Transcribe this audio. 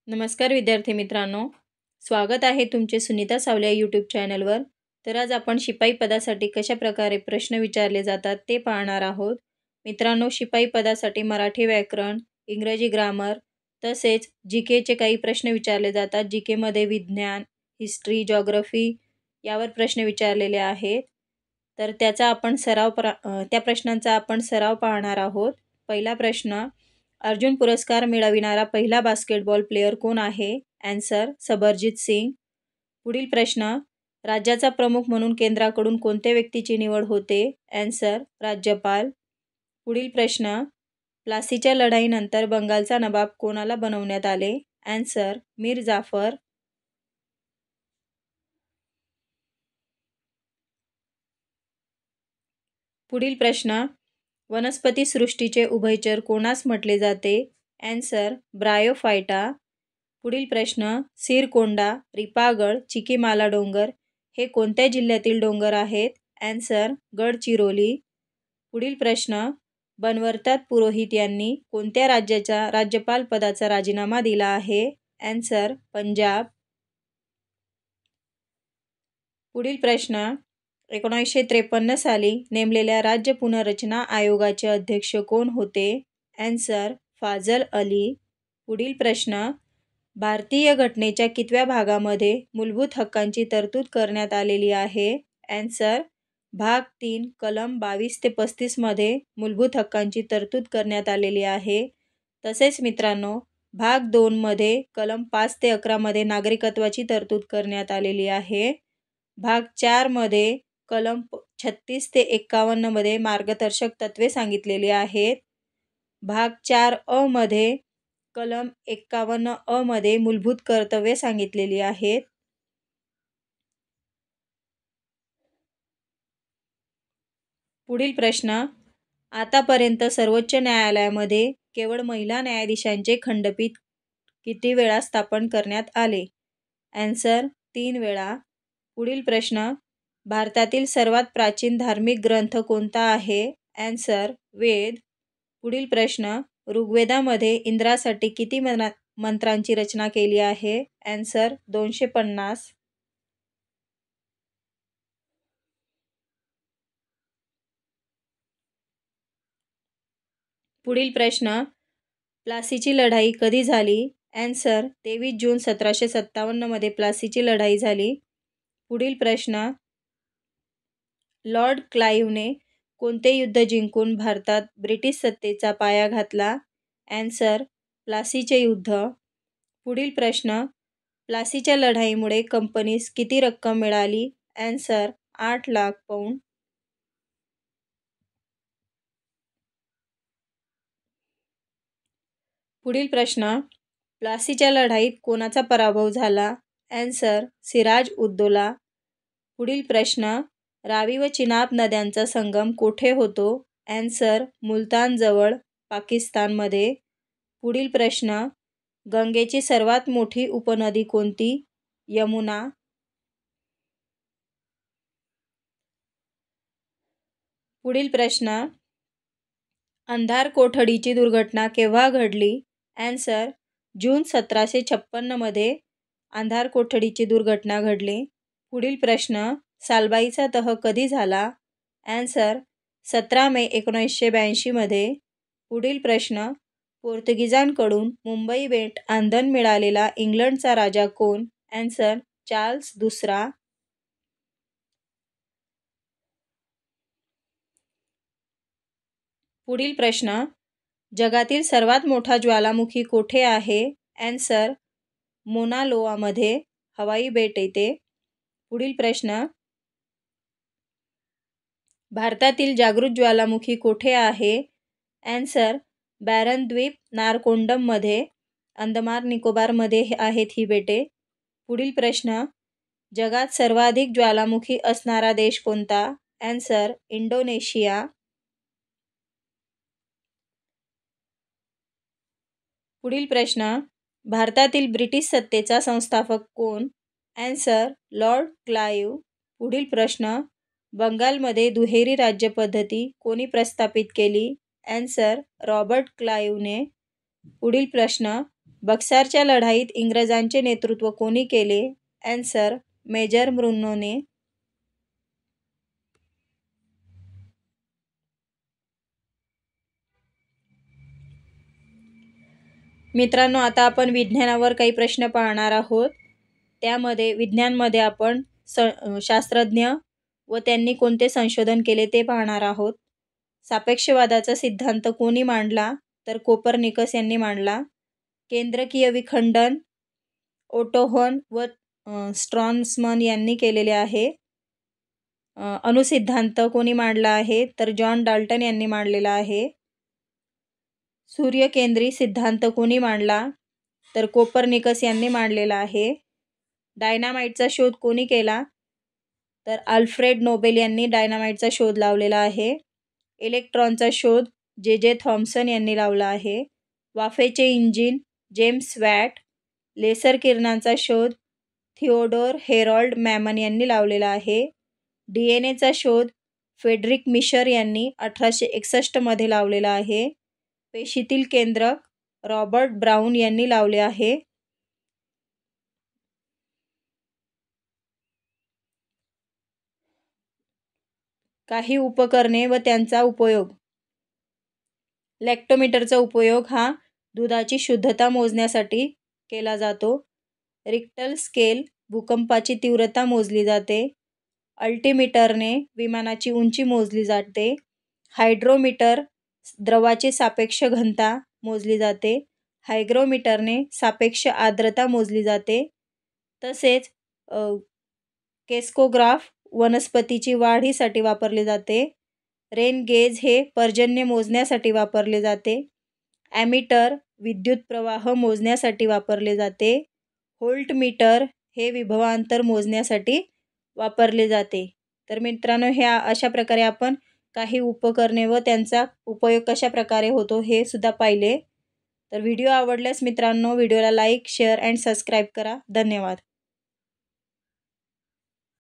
नमस्कार विद्यार्थी मित्रांनो, स्वागत आहे तुमचे सुनीता सावले यूट्यूब चॅनलवर. तर आज आपण शिपाई पदासाठी कशा प्रकारे प्रश्न विचारले जातात ते पाहणार आहोत. मित्रांनो, शिपाई पदासाठी मराठी व्याकरण, इंग्रजी ग्रामर तसेच जीकेचे काही प्रश्न विचारले जातात. जीकेमध्ये विज्ञान, हिस्ट्री, जॉग्रफी यावर प्रश्न विचारलेले आहेत. तर त्या प्रश्नांचा आपण सराव पाहणार आहोत. पहिला प्रश्न, अर्जुन पुरस्कार मिळविणारा पहिला बास्केटबॉल प्लेयर कोण आहे? ॲन्सर सबरजीत सिंग. पुढील प्रश्न, राज्याचा प्रमुख म्हणून केंद्राकडून कोणत्या व्यक्तीची निवड होते? ॲन्सर राज्यपाल. पुढील प्रश्न, प्लासीच्या लढाईनंतर बंगालचा नवाब कोणाला बनवण्यात आले? ॲन्सर मीर जाफर. पुढील प्रश्न, वनस्पती सृष्टीचे उभयचर कोणास म्हटले जाते? Answer Bryophyta. पुढील प्रश्न, सिरकोंडा, रिपागड, चिकीमाला डोंगर हे कोणत्या जिल्ह्यातील डोंगर आहेत? ॲन्सर गडचिरोली. पुढील प्रश्न, बनवर्तात पुरोहित यांनी कोणत्या राज्याच्या राज्यपाल पदाचा राजीनामा दिला आहे? ॲन्सर पंजाब. पुढील प्रश्न, 1953 साली नेमलेल्या राज्य पुनर्रचना आयोगाचे अध्यक्ष कोण होते? ॲन्सर फाजल अली. पुढील प्रश्न, भारतीय घटनेच्या कितव्या भागामध्ये मूलभूत हक्कांची तरतूद करण्यात आलेली आहे? ॲन्सर भाग 3 कलम 22 ते 35 मध्ये मूलभूत हक्कांची तरतूद करण्यात आलेली आहे. तसेच मित्रांनो, भाग 2 मध्ये कलम 5 ते 11 मध्ये नागरिकत्वाची तरतूद करण्यात आलेली आहे. भाग 4 मध्ये कलम 36 ते 51 मध्ये मार्गदर्शक तत्त्वे सांगितलेली आहेत. भाग 4 मध्ये कलम 51 मध्ये मूलभूत कर्तव्ये सांगितलेली आहेत. पुढील प्रश्न, आतापर्यंत सर्वोच्च न्यायालयामध्ये केवळ महिला न्यायाधीशांचे खंडपीठ किती वेळा स्थापन करण्यात आले? ॲन्सर 3 वेळा. पुढील प्रश्न, भारतातील सर्वात प्राचीन धार्मिक ग्रंथ कोणता आहे? ॲन्सर वेद. पुढील प्रश्न, ऋग्वेदामध्ये इंद्रासाठी किती मंत्रांची रचना केली आहे? ॲन्सर 250. पुढील प्रश्न, प्लासीची लढाई कधी झाली? ॲन्सर 23 जून 1757 मध्ये प्लासीची लढाई झाली. पुढील प्रश्न, लॉर्ड क्लाईव्हने कोणते युद्ध जिंकून भारतात ब्रिटिश सत्तेचा पाया घातला? ॲन्सर प्लासीचे युद्ध. पुढील प्रश्न, प्लासीच्या लढाईमुळे कंपनीस किती रक्कम मिळाली? Answer 8 lakh pound. पुढील प्रश्न, प्लासीच्या लढाईत कोणाचा पराभव झाला? ॲन्सर सिराज उद्दौला. पुढील प्रश्न, रावी व चिनाब नद्यांचा संगम कोठे होतो? ॲन्सर मुलतानजवळ, पाकिस्तानमध्ये. पुढील प्रश्न, गंगेची सर्वात मोठी उपनदी कोणती? यमुना. पुढील प्रश्न, अंधार कोठडीची दुर्घटना केव्हा घडली? ॲन्सर जून 1756 मध्ये अंधार कोठडीची दुर्घटना घडली. पुढील प्रश्न, सालबाईचा तह कधी झाला? ॲन्सर 17 मे 1982 मध्ये. पुढील प्रश्न, पोर्तुगीजांकडून मुंबई बेट आंदण मिळालेला इंग्लंडचा राजा कोण? ॲन्सर चार्ल्स दुसरा. पुढील प्रश्न, जगातील सर्वात मोठा ज्वालामुखी कोठे आहे? ॲन्सर मोना लोआमध्ये, हवाई बेट येथे. पुढील प्रश्न, भारतातील जागृत ज्वालामुखी कोठे आहे? ॲन्सर बॅरन द्वीप, नारकोंडममध्ये, अंदमान निकोबारमध्ये आहेत ही बेटे. पुढील प्रश्न, जगात सर्वाधिक ज्वालामुखी असणारा देश कोणता? Answer Indonesia. पुढील प्रश्न, भारतातील ब्रिटिश सत्तेचा संस्थापक कोण? Answer Lord Clive. पुढील प्रश्न, बंगालमध्ये दुहेरी राज्यपद्धती कोणी प्रस्थापित केली? ॲन्सर रॉबर्ट क्लाईव्हने. पुढील प्रश्न, बक्सारच्या लढाईत इंग्रजांचे नेतृत्व कोणी केले? ॲन्सर मेजर मुन्रोने. मित्रांनो, आता आपण विज्ञानावर काही प्रश्न पाहणार आहोत. त्यामध्ये विज्ञानमध्ये आपण शास्त्रज्ञ व त्यांनी कोणते संशोधन केले ते पाहणार आहोत. सापेक्षवादाचा सिद्धांत कोणी मांडला? तर कोपर्निकस यांनी मांडला. केंद्रकीय विखंडन ओटो होर्न व स्ट्रॉन्समन यांनी केलेले आहे. अणुसिद्धांत कोणी मांडला आहे? तर जॉन डाल्टन यांनी मांडलेला आहे. सूर्यकेंद्री सिद्धांत कोणी मांडला? तर कोपर्निकस यांनी मांडलेला आहे. डायनामाइटचा शोध कोणी केला? तर अल्फ्रेड नोबेल यांनी डायनामाइटचा शोध लावलेला आहे. इलेक्ट्रॉनचा शोध जे थॉम्सन यांनी लावला आहे. वाफेचे इंजिन जेम्स वॅट. लेसर किरणांचा शोध थिओडोर हेरॉल्ड मॅमन यांनी लावलेला आहे. DNA शोध फ्रेडरिक मिशर यांनी 1861 मध्ये लावलेला आहे. पेशीतील केंद्रक रॉबर्ट ब्राउन यांनी लावले आहे. काही उपकरणे व त्यांचा उपयोग. लॅक्टोमीटरचा उपयोग हा दुधाची शुद्धता मोजण्यासाठी केला जातो. रिक्टर स्केल भूकंपाची तीव्रता मोजली जाते. अल्टिमीटरने विमानाची उंची मोजली जाते. हायड्रोमीटर द्रवाची सापेक्ष घनता मोजली जाते. हायग्रोमीटरने सापेक्ष आर्द्रता मोजली जाते. तसेच केस्कोग्राफ वनस्पतीची वाढीसाठी वापरले जाते. रेन गेज हे पर्जन्य मोजण्यासाठी वापरले जाते. ॲमीटर विद्युत प्रवाह मोजण्यासाठी वापरले जाते. व्होल्टमीटर हे विभवांतर मोजण्यासाठी वापरले जाते. तर मित्रांनो, ह्या अशा प्रकारे आपण काही उपकरणे व त्यांचा उपयोग कशा प्रकारे होतो हे सुद्धा पाहिले. तर व्हिडिओ आवडल्यास मित्रांनो व्हिडिओला लाईक, शेअर अँड सबस्क्राईब करा. धन्यवाद.